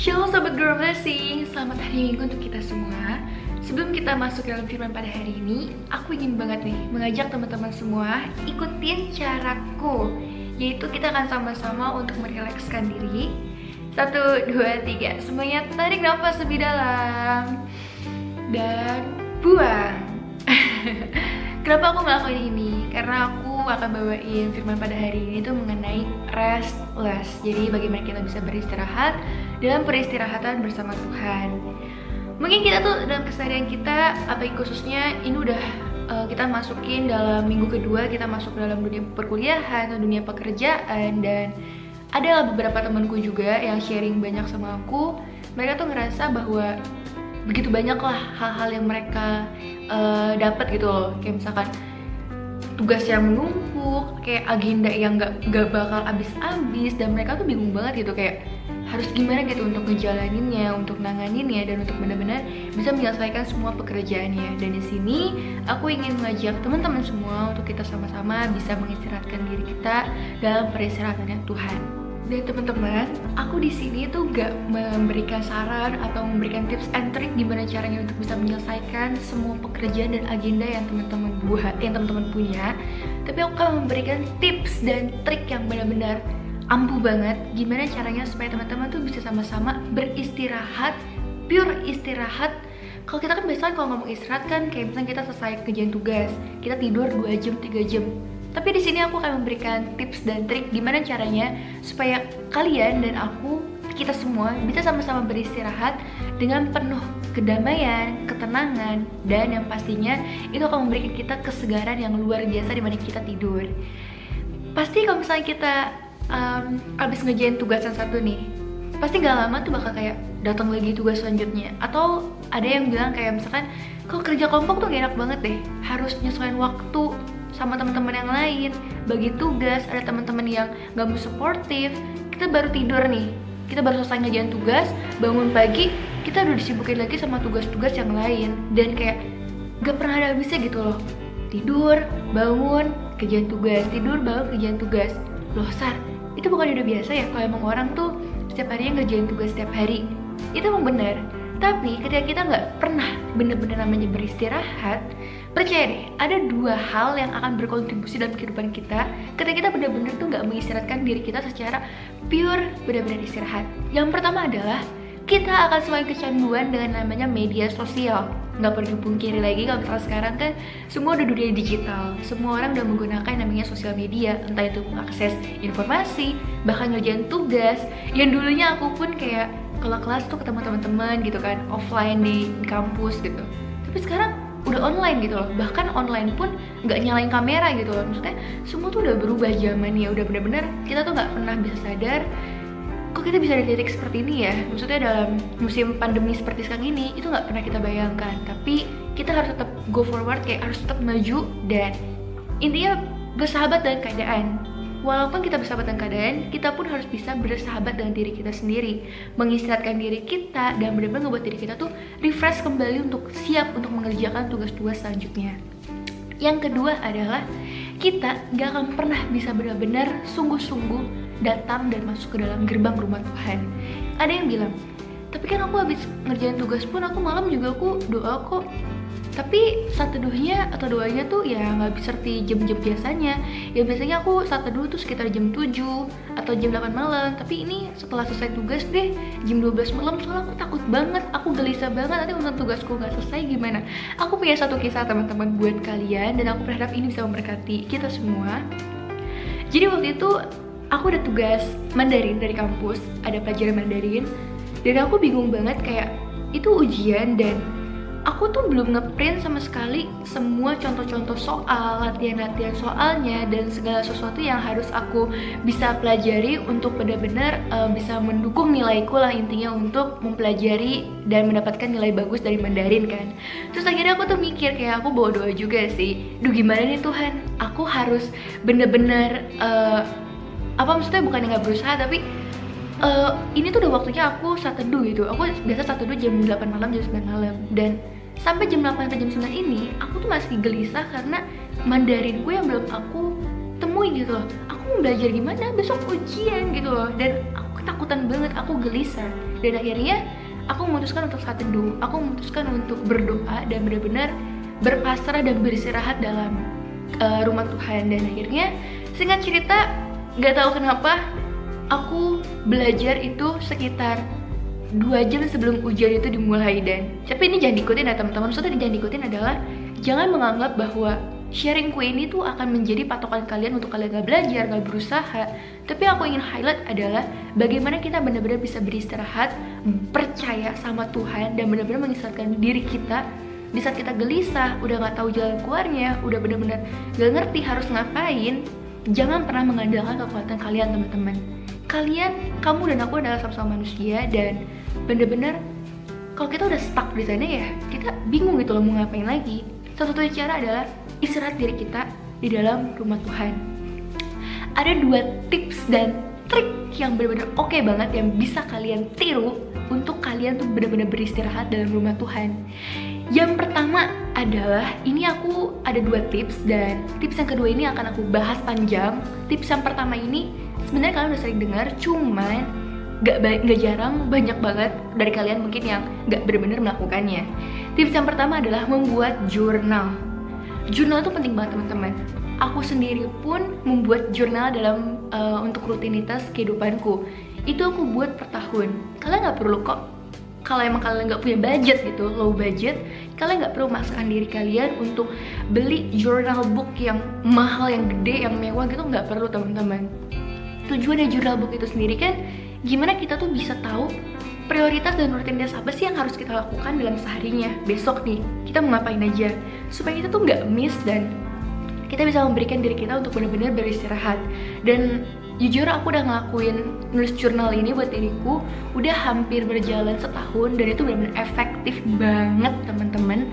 Shalom Sobat Girl Blessing, selamat hari Minggu untuk kita semua. Sebelum kita masuk dalam firman pada hari ini, aku ingin banget nih mengajak teman-teman semua ikutin caraku, yaitu kita akan sama-sama untuk merilekskan diri. 1, 2, 3, semuanya tarik nafas lebih dalam dan buang. Kenapa aku ngelakuin ini? Karena aku akan bawain firman pada hari ini tuh mengenai restless. Jadi bagaimana kita bisa beristirahat dalam peristirahatan bersama Tuhan. Mungkin kita tuh dalam keseharian kita, apalagi khususnya ini udah kita masukin dalam minggu kedua, kita masuk dalam dunia perkuliahan atau dunia pekerjaan, dan ada beberapa temanku juga yang sharing banyak sama aku. Mereka tuh ngerasa bahwa begitu banyak lah hal-hal yang mereka dapat gitu loh, kayak misalkan tugas yang menumpuk, kayak agenda yang gak bakal habis-habis, dan mereka tuh bingung banget gitu, kayak harus gimana gitu untuk ngejalaninnya, untuk nanganinnya, dan untuk benar-benar bisa menyelesaikan semua pekerjaannya. Dan di sini aku ingin mengajak teman-teman semua untuk kita sama-sama bisa mengistirahatkan diri kita dalam peristirahatan Tuhan. Dan teman-teman, aku di sini tuh gak memberikan saran atau memberikan tips and trick gimana caranya untuk bisa menyelesaikan semua pekerjaan dan agenda yang teman-teman buat, yang teman-teman punya. Tapi aku akan memberikan tips dan trik yang benar-benar ampuh banget gimana caranya supaya teman-teman tuh bisa sama-sama beristirahat, pure istirahat. Kalau kita kan biasanya kalau ngomong istirahat kan kayak misalnya kita selesai kerjaan tugas, kita tidur 2 jam, 3 jam. Tapi di sini aku akan memberikan tips dan trik gimana caranya supaya kalian dan aku, kita semua bisa sama-sama beristirahat dengan penuh kedamaian, ketenangan, dan yang pastinya itu akan memberikan kita kesegaran yang luar biasa dimana kita tidur. Pasti kalau misalnya kita abis ngerjain tugas yang satu nih, pasti gak lama tuh bakal kayak datang lagi tugas selanjutnya. Atau ada yang bilang kayak misalkan kalau kerja kelompok tuh gak enak banget deh, harus nyesuaiin waktu sama teman-teman yang lain, bagi tugas. Ada teman-teman yang gak mau suportif, kita baru tidur nih, kita baru selesai ngerjain tugas, bangun pagi kita udah disibukin lagi sama tugas-tugas yang lain, dan kayak gak pernah ada habisnya gitu loh. Tidur, bangun, kerjaan tugas, tidur, bangun, kerjaan tugas. Loh Sar, itu bukan udah biasa ya kalau emang orang tuh setiap harinya ngerjain tugas setiap hari? Itu emang benar. Tapi ketika kita nggak pernah bener-bener namanya beristirahat, percaya deh, ada 2 hal yang akan berkontribusi dalam kehidupan kita ketika kita bener-bener tuh nggak mengistirahatkan diri kita secara pure, benar-benar istirahat. Yang pertama adalah kita akan semakin kecanduan dengan namanya media sosial. Nggak perlu dipungkiri lagi kalau misalnya sekarang kan semua udah dunia digital, semua orang udah menggunakan namanya sosial media, entah itu mengakses informasi, bahkan ngerjain tugas. Yang dulunya aku pun kayak kalau kelas tuh ketemu teman-teman gitu kan, offline di kampus gitu. Tapi sekarang udah online gitu loh, bahkan online pun nggak nyalain kamera gitu loh. Maksudnya semua tuh udah berubah zamannya, udah bener-bener kita tuh nggak pernah bisa sadar kok kita bisa di titik seperti ini ya. Maksudnya dalam musim pandemi seperti sekarang ini, itu nggak pernah kita bayangkan. Tapi kita harus tetap go forward, kayak harus tetap maju, dan intinya bersahabat dengan keadaan. Walaupun kita bersahabat dengan keadaan, kita pun harus bisa bersahabat dengan diri kita sendiri, mengistirahatkan diri kita, dan benar-benar ngebuat diri kita tuh refresh kembali untuk siap untuk mengerjakan tugas-tugas selanjutnya. Yang kedua adalah kita gak akan pernah bisa benar-benar sungguh-sungguh datang dan masuk ke dalam gerbang rumah Tuhan. Ada yang bilang, tapi kan aku habis ngerjain tugas pun aku malam juga aku doa kok. Tapi saat teduhnya atau doanya tuh ya nggak seperti jam-jam biasanya. Ya biasanya aku saat teduh tuh sekitar jam 7 atau jam 8 malam. Tapi ini setelah selesai tugas deh jam 12 malam, soalnya aku takut banget, aku gelisah banget nanti untuk tugasku nggak selesai gimana. Aku punya satu kisah teman-teman buat kalian, dan aku berharap ini bisa memberkati kita semua. Jadi waktu itu aku ada tugas Mandarin dari kampus, ada pelajaran Mandarin, dan aku bingung banget kayak itu ujian dan aku tuh belum ngeprint sama sekali semua contoh-contoh soal, latihan-latihan soalnya, dan segala sesuatu yang harus aku bisa pelajari untuk benar-benar bisa mendukung nilaiku lah, intinya untuk mempelajari dan mendapatkan nilai bagus dari Mandarin kan. Terus akhirnya aku tuh mikir kayak aku bawa doa juga sih, duh gimana nih Tuhan, aku harus bener-bener apa maksudnya bukannya nggak berusaha, tapi ini tuh udah waktunya aku saat teduh gitu. Aku biasa saat teduh jam 8 malam, jam 9 malam, dan sampai jam 8 atau jam 9 ini aku tuh masih gelisah karena Mandarinku yang belum aku temuin gitu loh. Aku mau belajar gimana, besok ujian gitu loh, dan aku ketakutan banget, aku gelisah. Dan akhirnya aku memutuskan untuk saat teduh, aku memutuskan untuk berdoa dan benar-benar berpasrah dan beristirahat dalam rumah Tuhan. Dan akhirnya singkat cerita, gak tahu kenapa aku belajar itu sekitar 2 jam sebelum ujian itu dimulai. Dan tapi ini jangan diikutin ya teman-teman. Maksudnya jangan diikutin adalah jangan menganggap bahwa sharingku ini tuh akan menjadi patokan kalian untuk kalian gak belajar, gak berusaha. Tapi aku ingin highlight adalah bagaimana kita benar-benar bisa beristirahat, percaya sama Tuhan, dan benar-benar mengisahkan diri kita di saat kita gelisah, udah gak tahu jalan keluarnya, udah benar-benar gak ngerti harus ngapain. Jangan pernah mengandalkan kekuatan kalian teman-teman. Kamu dan aku adalah sama-sama manusia, dan bener-bener kalau kita udah stuck di sana ya kita bingung gitu loh mau ngapain lagi. Satu-satunya cara adalah istirahat diri kita di dalam rumah Tuhan. Ada 2 tips dan trik yang bener-bener oke banget yang bisa kalian tiru untuk kalian tuh bener-bener beristirahat dalam rumah Tuhan. Yang pertama adalah, ini aku ada 2 tips, dan tips yang kedua ini akan aku bahas panjang. Tips yang pertama ini sebenarnya kalian udah sering dengar, cuman gak jarang, banyak banget dari kalian mungkin yang gak benar-benar melakukannya. Tips yang pertama adalah membuat jurnal. Jurnal itu penting banget teman-teman. Aku sendiri pun membuat jurnal dalam untuk rutinitas kehidupanku. Itu aku buat per tahun. Kalian gak perlu kok, kalau emang kalian nggak punya budget gitu, low budget, kalian nggak perlu memaksakan diri kalian untuk beli journal book yang mahal, yang gede, yang mewah gitu, nggak perlu teman-teman. Tujuan dari journal book itu sendiri kan gimana kita tuh bisa tahu prioritas dan rutinitas apa sih yang harus kita lakukan dalam seharinya. Besok nih kita mau ngapain aja, supaya kita tuh nggak miss dan kita bisa memberikan diri kita untuk benar-benar beristirahat. Dan jujur aku udah ngelakuin nulis jurnal ini buat diriku udah hampir berjalan setahun, dan itu benar-benar efektif banget teman-teman.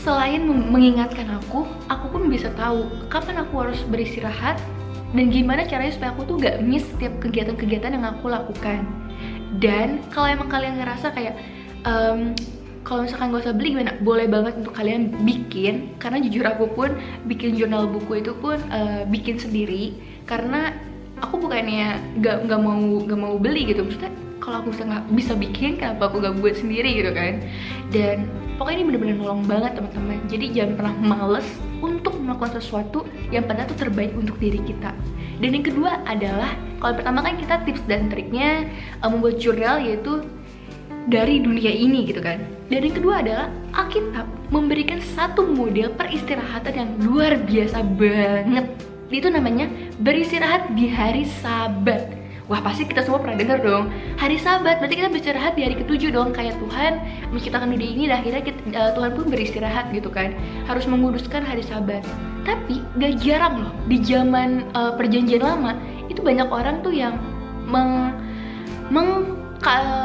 Selain mengingatkan aku pun bisa tahu kapan aku harus beristirahat dan gimana caranya supaya aku tuh gak miss setiap kegiatan-kegiatan yang aku lakukan. Dan kalau emang kalian ngerasa kayak kalau misalkan gak usah beli gimana, boleh banget untuk kalian bikin, karena jujur aku pun bikin jurnal buku itu pun bikin sendiri, karena aku bukannya gak mau beli gitu. Maksudnya kalau aku nggak bisa bikin, kenapa aku gak buat sendiri gitu kan. Dan pokoknya ini bener-bener nolong banget teman-teman. Jadi jangan pernah males untuk melakukan sesuatu yang padahal tuh terbaik untuk diri kita. Dan yang kedua adalah, kalau pertama kan kita tips dan triknya membuat jurnal yaitu dari dunia ini gitu kan. Dan yang kedua adalah Alkitab memberikan satu model peristirahatan yang luar biasa banget. Itu namanya beristirahat di hari Sabat. Wah pasti kita semua pernah dengar dong, hari Sabat berarti kita beristirahat di hari ke-7 dong. Kayak Tuhan menciptakan dunia ini dan akhirnya Tuhan pun beristirahat gitu kan, harus menguduskan hari Sabat. Tapi gak jarang loh di zaman perjanjian lama itu banyak orang tuh yang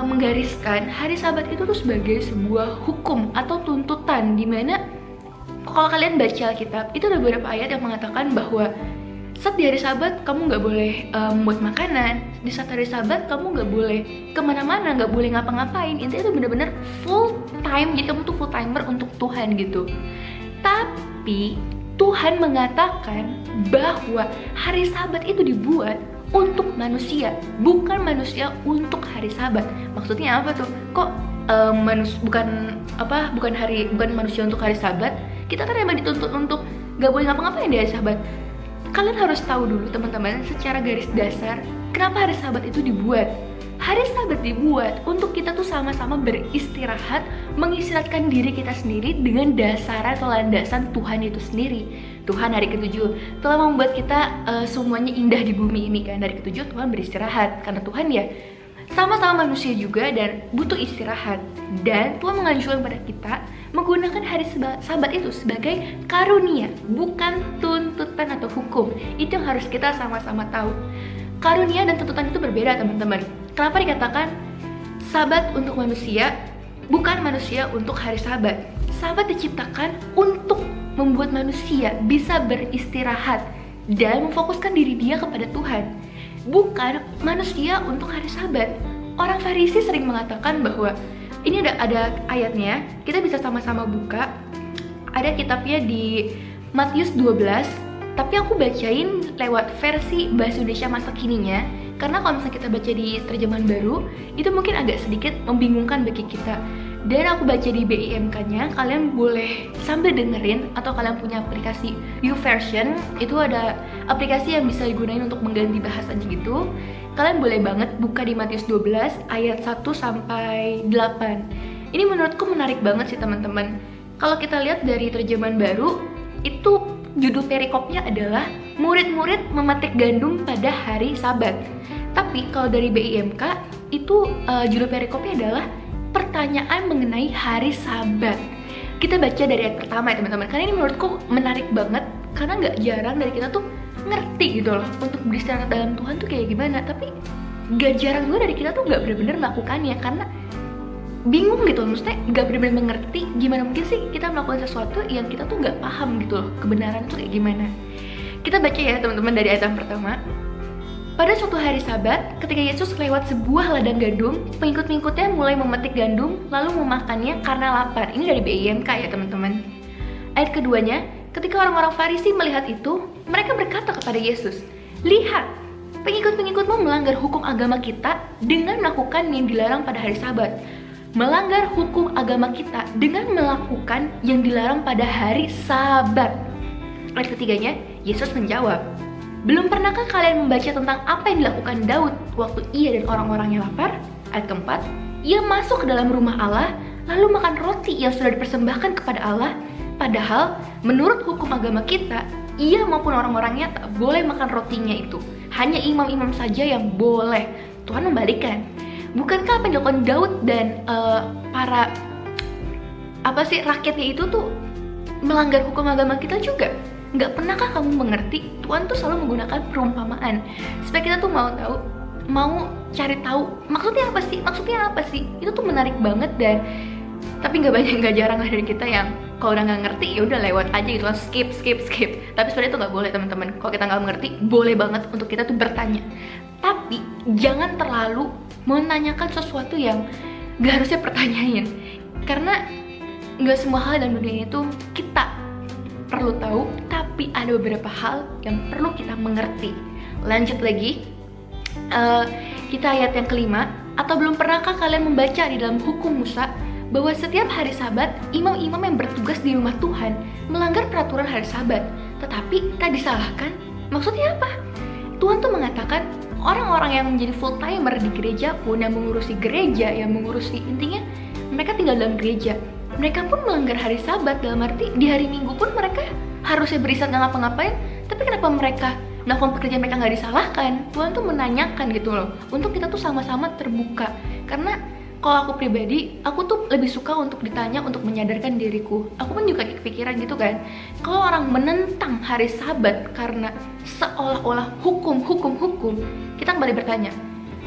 menggariskan hari Sabat itu tuh sebagai sebuah hukum atau tuntutan, dimana kalau kalian baca Alkitab itu ada beberapa ayat yang mengatakan bahwa saat di hari Sabat kamu nggak boleh membuat makanan, di saat hari Sabat kamu nggak boleh kemana-mana, nggak boleh ngapa-ngapain. Intinya itu benar-benar full time, jadi kamu tuh full timer untuk Tuhan gitu. Tapi Tuhan mengatakan bahwa hari Sabat itu dibuat untuk manusia, bukan manusia untuk hari Sabat. Maksudnya apa tuh? Kok bukan manusia untuk hari Sabat? Kita kan emang dituntut untuk nggak boleh ngapa-ngapain di hari Sabat. Kalian harus tahu dulu teman-teman, secara garis dasar kenapa hari Sabat itu dibuat. Hari Sabat dibuat untuk kita tuh sama-sama beristirahat, mengistirahatkan diri kita sendiri dengan dasar atau landasan Tuhan itu sendiri. Tuhan hari ke-7 telah membuat kita semuanya indah di bumi ini kan. Hari ke-7 Tuhan beristirahat, karena Tuhan ya sama-sama manusia juga dan butuh istirahat. Dan Tuhan menganjurkan pada kita menggunakan hari Sabat itu sebagai karunia, bukan tuntutan atau hukum. Itu yang harus kita sama-sama tahu. Karunia dan tuntutan itu berbeda, teman-teman. Kenapa dikatakan Sabat untuk manusia, bukan manusia untuk hari Sabat? Sabat diciptakan untuk membuat manusia bisa beristirahat dan memfokuskan diri dia kepada Tuhan, bukan manusia untuk hari Sabat. Orang Farisi sering mengatakan bahwa ini ada ayatnya, kita bisa sama-sama buka. Ada kitabnya di Matius 12, tapi aku bacain lewat versi bahasa Indonesia masa kininya, karena kalau misalnya kita baca di terjemahan baru, itu mungkin agak sedikit membingungkan bagi kita. Dan aku baca di BIMK-nya, kalian boleh sambil dengerin, atau kalian punya aplikasi YouVersion, itu ada aplikasi yang bisa digunain untuk mengganti bahasanya gitu. Kalian boleh banget buka di Matius 12 ayat 1 sampai 8. Ini menurutku menarik banget sih, teman-teman. Kalau kita lihat dari terjemahan baru, itu judul perikopnya adalah murid-murid memetik gandum pada hari Sabat. Tapi kalau dari BIMK, itu judul perikopnya adalah pertanyaan mengenai hari Sabat. Kita baca dari ayat pertama ya, teman-teman. Karena ini menurutku menarik banget, karena nggak jarang dari kita tuh ngerti gitu loh untuk beristirahat dalam Tuhan tuh kayak gimana. Tapi nggak jarang juga dari kita tuh nggak benar-benar melakukannya, karena bingung gitu loh. Maksudnya nggak benar-benar mengerti gimana mungkin sih kita melakukan sesuatu yang kita tuh nggak paham gitu loh kebenaran itu kayak gimana. Kita baca ya, teman-teman, dari ayat yang pertama. Pada suatu hari Sabat, ketika Yesus lewat sebuah ladang gandum, pengikut-pengikutnya mulai memetik gandum lalu memakannya karena lapar. Ini dari BIMK ya, teman-teman. Ayat keduanya, ketika orang-orang Farisi melihat itu, mereka berkata kepada Yesus, "Lihat, pengikut-pengikutmu melanggar hukum agama kita dengan melakukan yang dilarang pada hari Sabat." Melanggar hukum agama kita dengan melakukan yang dilarang pada hari Sabat. Ayat ketiganya, Yesus menjawab, "Belum pernahkah kalian membaca tentang apa yang dilakukan Daud waktu ia dan orang-orangnya lapar?" Ayat keempat, "Ia masuk ke dalam rumah Allah, lalu makan roti yang sudah dipersembahkan kepada Allah. Padahal, menurut hukum agama kita, ia maupun orang-orangnya tak boleh makan rotinya itu. Hanya imam-imam saja yang boleh." Tuhan membalikkan. Bukankah apa yang dilakukan Daud dan para rakyatnya itu tuh melanggar hukum agama kita juga? Nggak pernahkah kamu mengerti? Tuhan tuh selalu menggunakan perumpamaan supaya kita tuh mau cari tahu maksudnya apa sih. Itu tuh menarik banget. Dan tapi nggak jarang lah dari kita yang kalau udah nggak ngerti ya udah lewat aja gitu, skip. Tapi sebenarnya itu nggak boleh, teman-teman. Kalau kita nggak mengerti, boleh banget untuk kita tuh bertanya. Tapi jangan terlalu menanyakan sesuatu yang nggak harusnya pertanyain, karena nggak semua hal dalam dunia itu kita perlu tahu, tapi ada beberapa hal yang perlu kita mengerti. Lanjut lagi, kita ayat yang kelima. Atau belum pernahkah kalian membaca di dalam hukum Musa bahwa setiap hari Sabat, imam-imam yang bertugas di rumah Tuhan melanggar peraturan hari Sabat, tetapi tak disalahkan? Maksudnya apa? Tuhan tuh mengatakan orang-orang yang menjadi full timer di gereja pun, yang mengurusi gereja, yang mengurusi, intinya mereka tinggal dalam gereja, mereka pun melanggar hari Sabat. Dalam arti di hari Minggu pun mereka harusnya beristirahat nggak ngapa-ngapain, tapi kenapa mereka melakukan pekerjaan mereka nggak disalahkan? Tuhan tuh menanyakan gitu loh, untuk kita tuh sama-sama terbuka. Karena kalau aku pribadi, aku tuh lebih suka untuk ditanya, untuk menyadarkan diriku. Aku pun juga kepikiran gitu kan, kalau orang menentang hari Sabat karena seolah-olah hukum, kita kembali bertanya,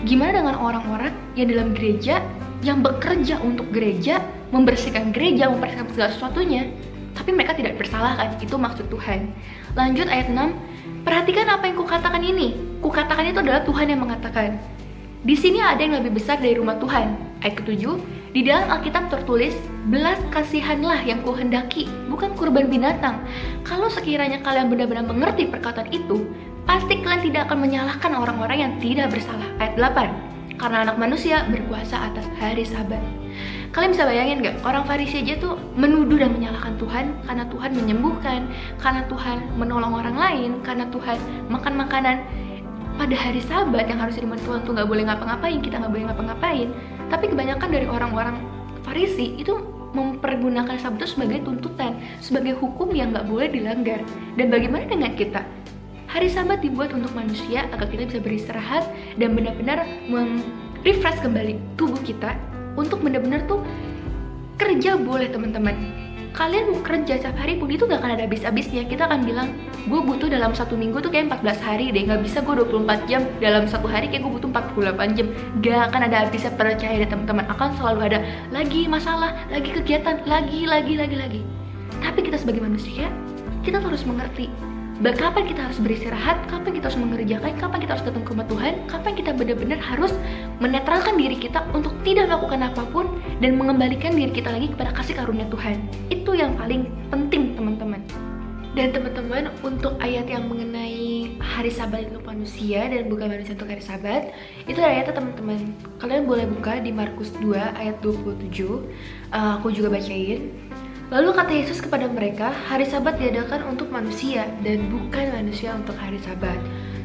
gimana dengan orang-orang yang dalam gereja, yang bekerja untuk gereja, membersihkan gereja, membersihkan segala sesuatunya, tapi mereka tidak bersalah kan? Itu maksud Tuhan. Lanjut ayat 6, perhatikan apa yang kukatakan ini. Kukatakan itu adalah Tuhan yang mengatakan. Di sini ada yang lebih besar dari rumah Tuhan. Ayat ke-7, di dalam Alkitab tertulis, belas kasihanlah yang kuhendaki, bukan kurban binatang. Kalau sekiranya kalian benar-benar mengerti perkataan itu, pasti kalian tidak akan menyalahkan orang-orang yang tidak bersalah. Ayat 8, karena anak manusia berkuasa atas hari Sabat. Kalian bisa bayangin gak? Orang Farisi aja tuh menuduh dan menyalahkan Tuhan karena Tuhan menyembuhkan, karena Tuhan menolong orang lain, karena Tuhan makan makanan pada hari Sabat yang harusnya dimana Tuhan tuh nggak boleh ngapa-ngapain, kita nggak boleh ngapa-ngapain. Tapi kebanyakan dari orang-orang Farisi itu mempergunakan Sabat itu sebagai tuntutan, sebagai hukum yang nggak boleh dilanggar. Dan bagaimana dengan kita? Hari Sabat dibuat untuk manusia agar kita bisa beristirahat dan benar-benar refresh kembali tubuh kita untuk benar-benar tuh Kerja boleh teman-teman, kalian mau kerja setiap hari pun itu gak akan ada habis-habisnya. Kita akan bilang, gue butuh dalam 1 minggu tuh kayak 14 hari deh, gak bisa gue 24 jam. Dalam 1 hari kayak gue butuh 48 jam. Gak akan ada habisnya, percaya deh teman-teman. Akan selalu ada lagi masalah, lagi kegiatan, lagi. Tapi kita sebagai manusia, kita harus mengerti kapan kita harus beristirahat, kapan kita harus mengerjakan, kapan kita harus datang ke rumah Tuhan, kapan kita benar-benar harus menetralkan diri kita untuk tidak melakukan apapun dan mengembalikan diri kita lagi kepada kasih karunia Tuhan. Itu yang paling penting teman-teman. Dan teman-teman, untuk ayat yang mengenai hari Sabat untuk manusia dan bukan manusia untuk hari Sabat, itu ada ayatnya teman-teman. Kalian boleh buka di Markus 2 ayat 27. Aku juga bacain. Lalu kata Yesus kepada mereka, hari Sabat diadakan untuk manusia dan bukan manusia untuk hari Sabat.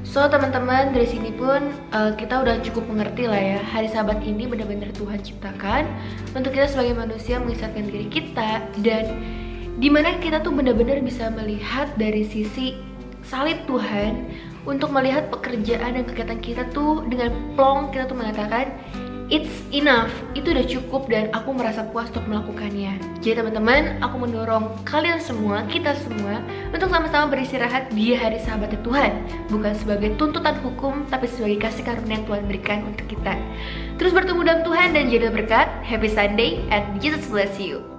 So teman-teman, dari sini pun kita udah cukup mengerti lah ya, hari Sabat ini benar-benar Tuhan ciptakan untuk kita sebagai manusia mengisahkan diri kita, dan dimana kita tuh benar-benar bisa melihat dari sisi salib Tuhan untuk melihat pekerjaan dan kegiatan kita tuh dengan plong kita tuh mengatakan it's enough, itu udah cukup dan aku merasa puas untuk melakukannya. Jadi teman-teman, aku mendorong kalian semua, kita semua untuk sama-sama beristirahat di hari Sabat Tuhan, bukan sebagai tuntutan hukum, tapi sebagai kasih karunia yang Tuhan berikan untuk kita. Terus bertemu dalam Tuhan dan jadi berkat. Happy Sunday and Jesus bless you.